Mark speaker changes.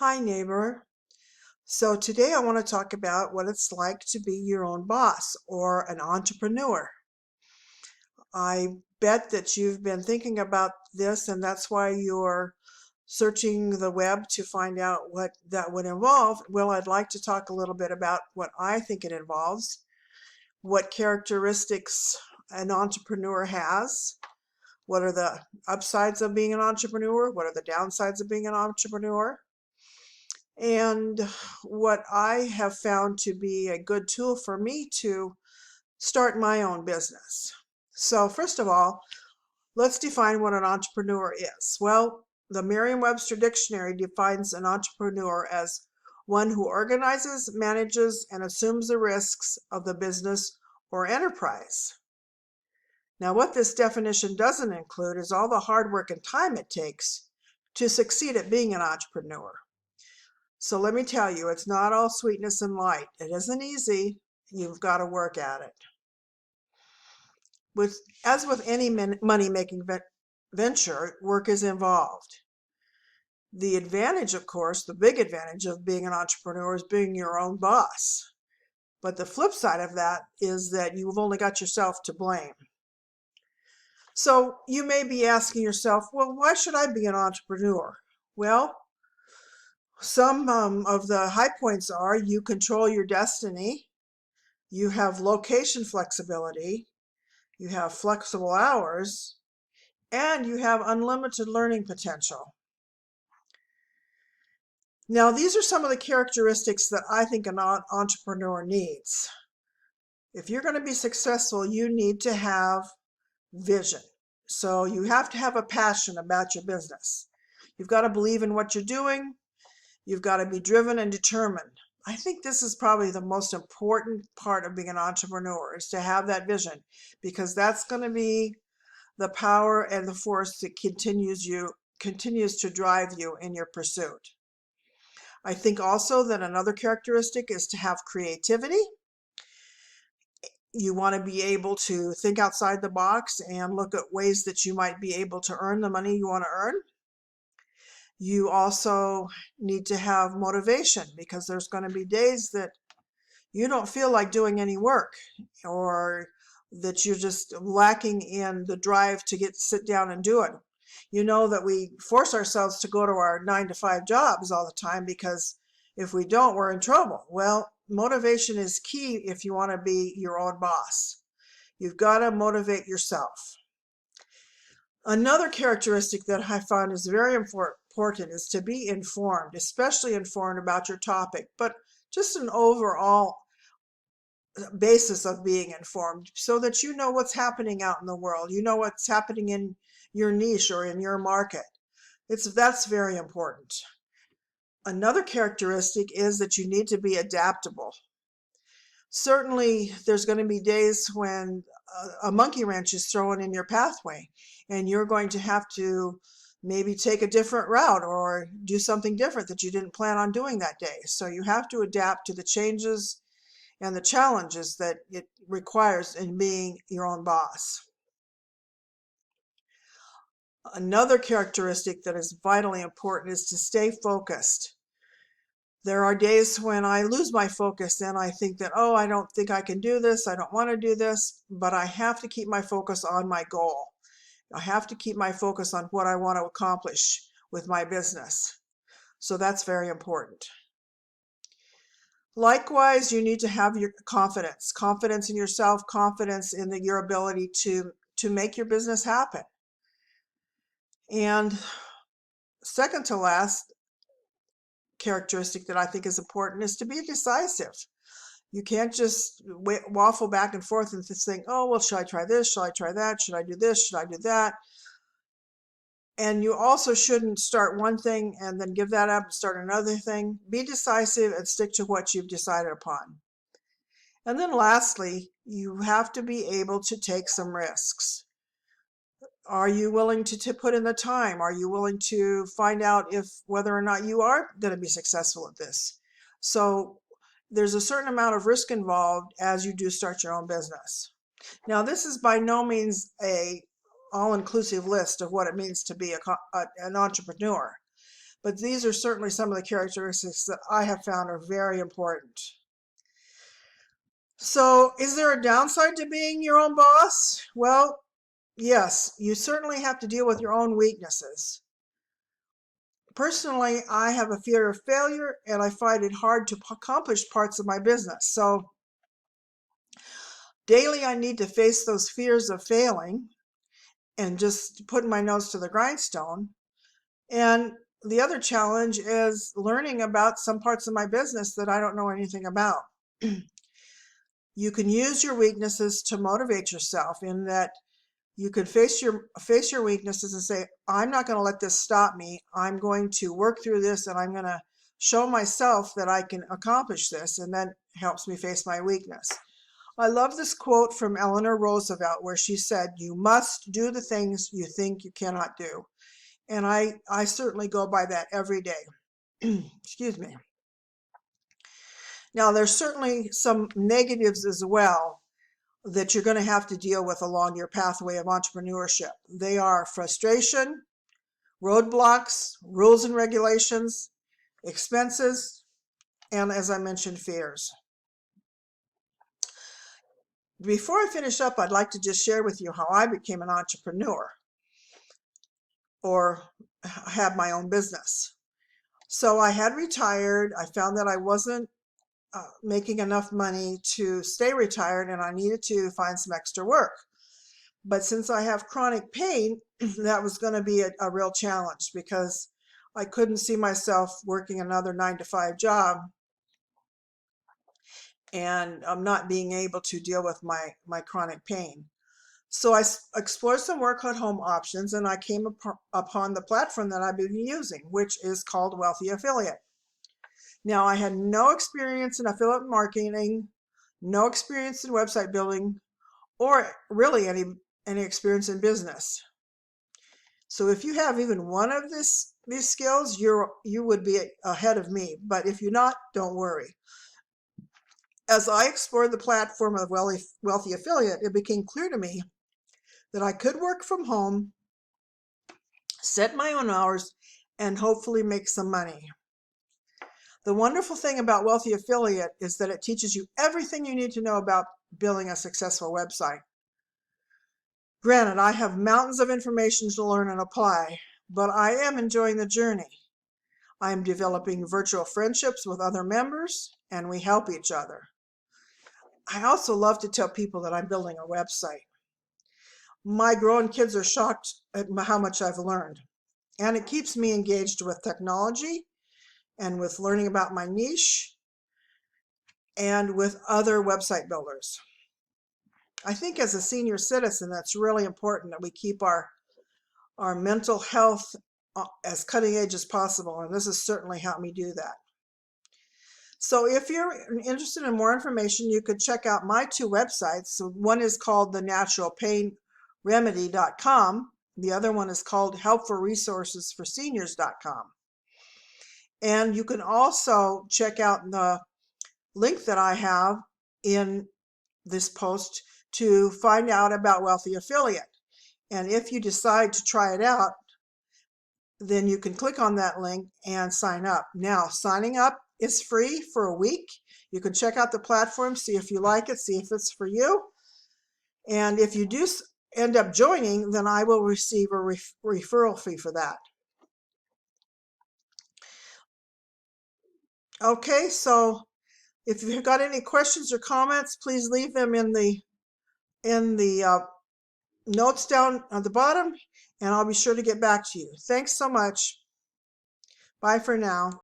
Speaker 1: Hi, neighbor. So today I want to talk about what it's like to be your own boss or an entrepreneur. I bet that you've been thinking about this, and that's why you're searching the web to find out what that would involve. Well, I'd like to talk a little bit about what I think it involves, what characteristics an entrepreneur has, what are the upsides of being an entrepreneur, what are the downsides of being an entrepreneur, and what I have found to be a good tool for me to start my own business. So, first of all, let's define what an entrepreneur is. Well, the Merriam-Webster Dictionary defines an entrepreneur as one who organizes, manages, and assumes the risks of the business or enterprise. Now, what this definition doesn't include is all the hard work and time it takes to succeed at being an entrepreneur. So let me tell you, it's not all sweetness and light. It isn't easy. You've got to work at it. As with any money-making venture, work is involved. The advantage, of course, the big advantage of being an entrepreneur is being your own boss. But the flip side of that is that you've only got yourself to blame. So you may be asking yourself, well, why should I be an entrepreneur? Well, some of the high points are you control your destiny, you have location flexibility, you have flexible hours, and you have unlimited learning potential. Now, these are some of the characteristics that I think an entrepreneur needs. If you're going to be successful, you need to have vision. So you have to have a passion about your business. You've got to believe in what you're doing. You've got to be driven and determined. I think this is probably the most important part of being an entrepreneur, is to have that vision, because that's going to be the power and the force that continues to drive you in your pursuit. I think also that another characteristic is to have creativity. You want to be able to think outside the box and look at ways that you might be able to earn the money you want to earn. You also need to have motivation, because there's going to be days that you don't feel like doing any work, or that you're just lacking in the drive to sit down and do it. You know that we force ourselves to go to our 9-to-5 jobs all the time, because if we don't, we're in trouble. Well, motivation is key if you want to be your own boss. You've got to motivate yourself. Another characteristic that I found is very important is to be informed, especially informed about your topic, but just an overall basis of being informed, so that you know what's happening out in the world. You know what's happening in your niche or in your market. That's very important. Another characteristic is that you need to be adaptable. Certainly, there's going to be days when a monkey wrench is thrown in your pathway, and you're going to have to maybe take a different route or do something different that you didn't plan on doing that day. So you have to adapt to the changes and the challenges that it requires in being your own boss. Another characteristic that is vitally important is to stay focused. There are days when I lose my focus and I think that, oh, I don't think I can do this, I don't want to do this, but I have to keep my focus on my goal. I have to keep my focus on what I want to accomplish with my business. So that's very important. Likewise, you need to have your confidence in yourself, confidence in your ability to make your business happen. And second to last characteristic that I think is important is to be decisive. You can't just waffle back and forth and just think, oh, well, should I try this? Should I try that? Should I do this? Should I do that? And you also shouldn't start one thing and then give that up and start another thing. Be decisive and stick to what you've decided upon. And then lastly, you have to be able to take some risks. Are you willing to put in the time? Are you willing to find out whether or not you are going to be successful at this? So there's a certain amount of risk involved as you do start your own business. Now, this is by no means a all-inclusive list of what it means to be an entrepreneur. but these are certainly some of the characteristics that I have found are very important. So, is there a downside to being your own boss? Well, yes, you certainly have to deal with your own weaknesses. Personally, I have a fear of failure and I find it hard to accomplish parts of my business. So, daily I need to face those fears of failing and just putting my nose to the grindstone. And the other challenge is learning about some parts of my business that I don't know anything about. You can use your weaknesses to motivate yourself, in that you could face your weaknesses and say, I'm not going to let this stop me. I'm going to work through this and I'm going to show myself that I can accomplish this, and that helps me face my weakness. I love this quote from Eleanor Roosevelt where she said, you must do the things you think you cannot do. And I certainly go by that every day. Excuse me. Now, there's certainly some negatives as well that you're going to have to deal with along your pathway of entrepreneurship. They are frustration, roadblocks, rules and regulations, expenses, and, as I mentioned, fears. Before I finish up, I'd like to just share with you how I became an entrepreneur or had my own business. So I had retired. I found that I wasn't making enough money to stay retired, and I needed to find some extra work. But since I have chronic pain, that was going to be a real challenge, because I couldn't see myself working another 9-to-5 job and not being able to deal with my chronic pain. So I explored some work at home options, and I came upon the platform that I've been using, which is called Wealthy Affiliate. Now, I had no experience in affiliate marketing, no experience in website building, or really any experience in business. So if you have even one of these skills, you would be ahead of me. But if you're not, don't worry. As I explored the platform of Wealthy Affiliate, it became clear to me that I could work from home, set my own hours, and hopefully make some money. The wonderful thing about Wealthy Affiliate is that it teaches you everything you need to know about building a successful website. Granted, I have mountains of information to learn and apply, but I am enjoying the journey. I am developing virtual friendships with other members, and we help each other. I also love to tell people that I'm building a website. My growing kids are shocked at how much I've learned, and it keeps me engaged with technology and with learning about my niche and with other website builders. I think as a senior citizen, that's really important that we keep our mental health as cutting edge as possible, and this has certainly helped me do that. So if you're interested in more information, you could check out my two websites. So one is called thenaturalpainremedy.com. The other one is called helpfulresourcesforseniors.com. And you can also check out the link that I have in this post to find out about Wealthy Affiliate. And if you decide to try it out, then you can click on that link and sign up. Now, signing up is free for a week. You can check out the platform, see if you like it, see if it's for you. And if you do end up joining, then I will receive a referral fee for that. Okay, so if you've got any questions or comments, please leave them in the notes down at the bottom, and I'll be sure to get back to you. Thanks so much. Bye for now.